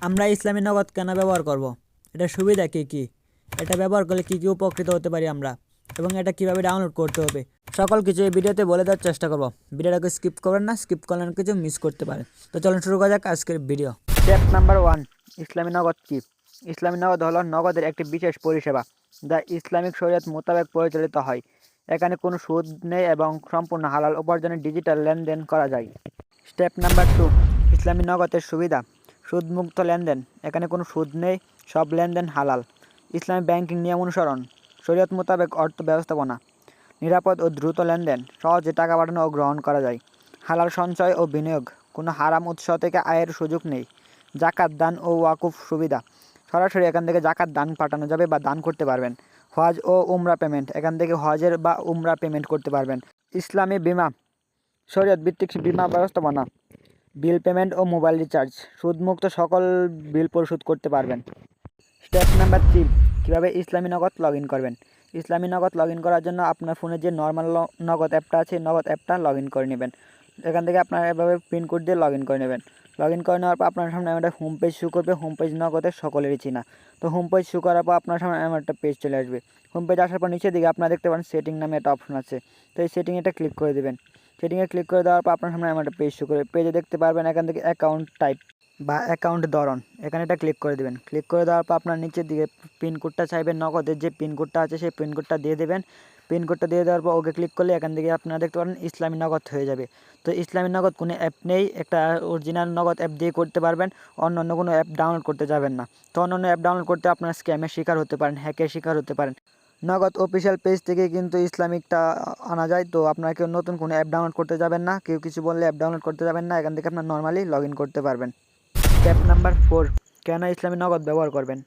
আমরা ইসলামী নগদ কেন ব্যবহার করব? এটা সুবিধা কী কী? এটা ব্যবহার করলে কী কী উপকৃত হতে পারি আমরা, এবং এটা কিভাবে ডাউনলোড করতে হবে, সকল কিছু এই ভিডিওতে বলে দেওয়ার চেষ্টা করব। ভিডিওটাকে স্কিপ করবেন না, স্কিপ করলে কিছু মিস করতে পারেন। তো চলুন শুরু করা যাক আজকের ভিডিও। স্টেপ নাম্বার 1, ইসলামী নগদ কী? ইসলামী নগদ হলো নগদের একটি বিশেষ পরিষেবা যা ইসলামিক শরীয়ত মোতাবেক পরিচালিত হয়। এখানে কোনো সুদ নেই এবং সম্পূর্ণ হালাল উপার্জনের ডিজিটাল লেনদেন করা যায়। স্টেপ নাম্বার 2, ইসলামী নগদের সুবিধা। সুদমুক্ত লেনদেন, এখানে কোনো সুদ নেই, সব লেনদেন হালাল। ইসলামী ব্যাংকিং নিয়ম অনুসরণ, শরীয়ত মোতাবেক অর্থ ব্যবস্থাপনা। নিরাপদ ও দ্রুত লেনদেন, সহজে টাকা পাঠানো ও গ্রহণ করা যায়। হালাল সঞ্চয় ও বিনিয়োগ, কোনো হারাম উৎস থেকে আয়ের সুযোগ নেই। জাকাত দান ও ওয়াকুফ সুবিধা, সরাসরি এখান থেকে জাকাত দান পাঠানো যাবে বা দান করতে পারবেন। হজ ও উমরা পেমেন্ট, এখান থেকে হজের বা উমরা পেমেন্ট করতে পারবেন। ইসলামী বিমা, শরীয়ত ভিত্তিক বিমা ব্যবস্থাপনা। বিল পেমেন্ট ও মোবাইল রিচার্জ, সুদমুক্ত সকল বিল পরিশোধ করতে পারবেন। স্টেপ নাম্বার 3, কীভাবে ইসলামী নগদ লগ ইন করবেন। ইসলামী নগদ লগ ইন করার জন্য আপনার ফোনে যে নর্মাল নগদ অ্যাপটা আছে, নগদ অ্যাপটা লগ ইন করে নেবেন। এখান থেকে আপনার এভাবে পিন কোড দিয়ে লগ ইন করে নেবেন। লগ ইন করে নেওয়ার পর আপনার সামনে একটা হোম পেজ শো করবে। হোম পেজ নগদের সকলেরই চিনা। তো হোম পেজ শো করার পর আপনার সামনে এমন একটা পেজ চলে আসবে। হোম পেজ আসার পর নিচের দিকে আপনারা দেখতে পারেন সেটিং নামে একটা অপশন আছে। তো এই সেটিংয়ে ক্লিক করে দেবেন। সেটিংয়ে ক্লিক করে দেওয়ার পর আপনার সামনে এমন একটা পেজ শো করে, পেজে দেখতে পারবেন এখান থেকে অ্যাকাউন্ট টাইপ বা অ্যাকাউন্ট ধরন, এখানে এটা ক্লিক করে দেবেন। ক্লিক করে দেওয়ার পর আপনার নিচের দিকে পিনকোডটা চাইবেন, নগদের যে পিনকোডটা আছে সেই পিনকোডটা দিয়ে দেবেন। পিনকোডটা দিয়ে দেওয়ার পর ওকে ক্লিক করলে এখান থেকে আপনারা দেখতে পারেন ইসলামী নগদ হয়ে যাবে। তো ইসলামী নগদ কোনো অ্যাপ নেই, একটা অরিজিনাল নগদ অ্যাপ দিয়ে করতে পারবেন। অন্য কোনো অ্যাপ ডাউনলোড করতে যাবেন না। তো অন্য অ্যাপ ডাউনলোড করতে আপনার স্ক্যামের শিকার হতে পারেন, হ্যাকের শিকার হতে পারেন। নগদ অফিসিয়াল পেজ থেকে কিন্তু ইসলামিকটা আনা যায়। তো আপনারা কেউ নতুন কোনো অ্যাপ ডাউনলোড করতে যাবেন না, কেউ কিছু বললে অ্যাপ ডাউনলোড করতে যাবেন না। এখান থেকে আপনার নর্মালি লগ ইন করতে পারবেন। স্টেপ নাম্বার 4, কেন ইসলামী নগদ ব্যবহার করবেন।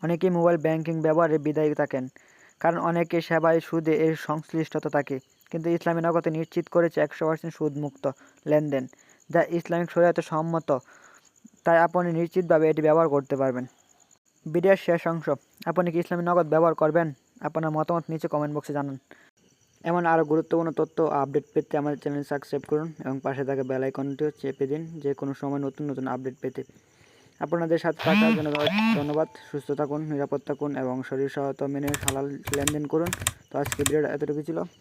অনেকেই মোবাইল ব্যাংকিং ব্যবহারে বিদায়ী থাকেন, কারণ অনেকে সেবায় সুদে এর সংশ্লিষ্টতা থাকে। কিন্তু ইসলামী নগদে নিশ্চিত করেছে 100% সুদমুক্ত লেনদেন, যা ইসলামিক শরীয়তে সম্মত। তাই আপনি নিশ্চিতভাবে এটি ব্যবহার করতে পারবেন। ভিডিওর শেষ অংশ, আপনি কি ইসলামী নগদ ব্যবহার করবেন? আপনার মতামত নিচে কমেন্ট বক্সে জানান। এমন আরও গুরুত্বপূর্ণ তথ্য আপডেট পেতে আমাদের চ্যানেল সাবস্ক্রাইব করুন এবং পাশে থাকা বেল আইকনটিও চেপে দিন, যে কোনো সময় নতুন নতুন আপডেট পেতে। আপনাদের সাথে থাকার জন্য ধন্যবাদ। সুস্থ থাকুন, নিরাপদ থাকুন এবং শরীর সহায়তা মেনে হালাল লেনদেন করুন। তো আজকে ভিডিওটা এতটুকু ছিল।